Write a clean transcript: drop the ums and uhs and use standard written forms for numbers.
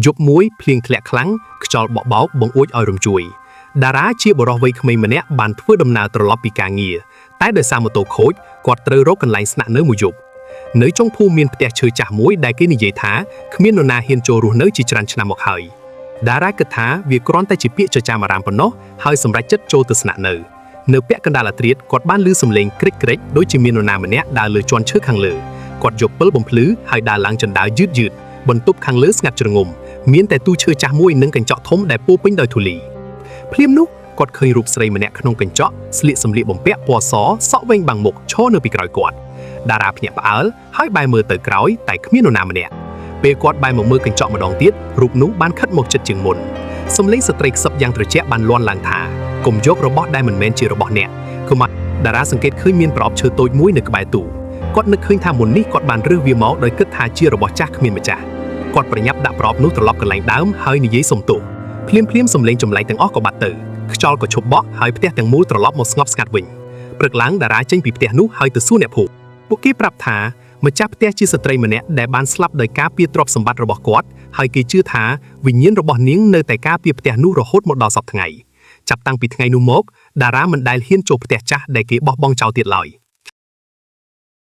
យប់មួយភ្លៀងធ្លាក់ខ្លាំងខ្យល់បក់បោកបង្អួចឲ្យរំជួយតារាជាបុរសវ័យក្មេងម្នាក់បានធ្វើដំណើរត្រឡប់ពីការងារតែដោយសារម៉ូតូខូចគាត់ត្រូវរកកន្លែងស្នាក់នៅមួយយប់នៅចុងភូមិមានផ្ទះឈើចាស់មួយដែលគេនិយាយថាគ្មាននរណាហ៊ានចូលរស់នៅជាច្រើនឆ្នាំមកហើយតារាគិតថាវាគ្រាន់តែជាពាក្យចចាមអារាមប៉ុណ្ណោះហើយសម្រេចចិត្តចូលទៅស្នាក់នៅពាក់កណ្ដាលអាធ្រាត្រគាត់បានឮសំឡេងក្រិចៗដូចជាមាននរណាម្នាក់ដើរលើជាន់ឈើខាងលើគាត់យកពិលបំភ្លឺហើយដើរឡើងជណ្ដើរយឺតៗបន្ទប់ខាងលើស្ងាត់ជ្រងំមានតែទូឈើចាស់មួយនិងកញ្ចក់ធំដែលពោពេញដោយធូលីភ្លាមនោះគាត់ឃើញរូបស្រីម្នាក់ក្នុងកញ្ចក់ស្លៀកសម្លៀកបំពាក់ពណ៌សសក់វែងបាំងមុខឈរនៅពីក្រោយគាត់តារាភ្ញាក់ផ្អើលហើយបែរមើលទៅក្រោយតែគ្មាននរណាម្នាក់ពេលគាត់បែរមកមើលកញ្ចក់ម្ដងទៀតរូបនោះបានខិតមកជិតជាងមុនសំឡេងស្ត្រីខ្សឹបយ៉ាងត្រជាក់បានលាន់ឡើងថាកុំយករបស់ដែលមិនមែនជារបស់អ្នកកុំតារាសង្កេតឃើញមានប្រអប់ឈើតូចមួយនៅក្បែរទូគាត់នឹកឃើញថាមុននេះគាត់បានរើសវាមកដោយគិតថាជារបស់ចាស់គ្មានម្ចាស់គាត់ប្រញាប់ដាក់ប្រអប់នោះត្រឡប់កន្លែងដើមហើយនិយាយសុំទោសភ្លាមសំឡេងចម្លែកទាំងអស់ក៏បាត់ទៅខ្យល់ក៏ឈប់បក់ហើយផ្ទះទាំងមូលត្រឡប់មកស្ងប់ស្ងាត់វិញព្រឹកឡើងតារាចេញពីផ្ទះនោះហើយទៅសួរអ្នកភូមិពួកគេប្រាប់ថាម្ចាស់ផ្ទះជាស្ត្រីម្នាក់ដែលបានស្លាប់ដោយការពារទ្រព្យសម្បត្តិរបស់គាត់ហើយគេជឿថាវិញ្ញាណរបស់នាងនៅតែការពារផ្ទះនោះរហូតមកដល់សព្វថ្ងៃចាប់តាំងពីថ្ងៃនោះមកតារាមិនដែលហ៊ានចូលផ្ទះចាស់ដែលគេបោះបង់ចោលទៀតឡើយ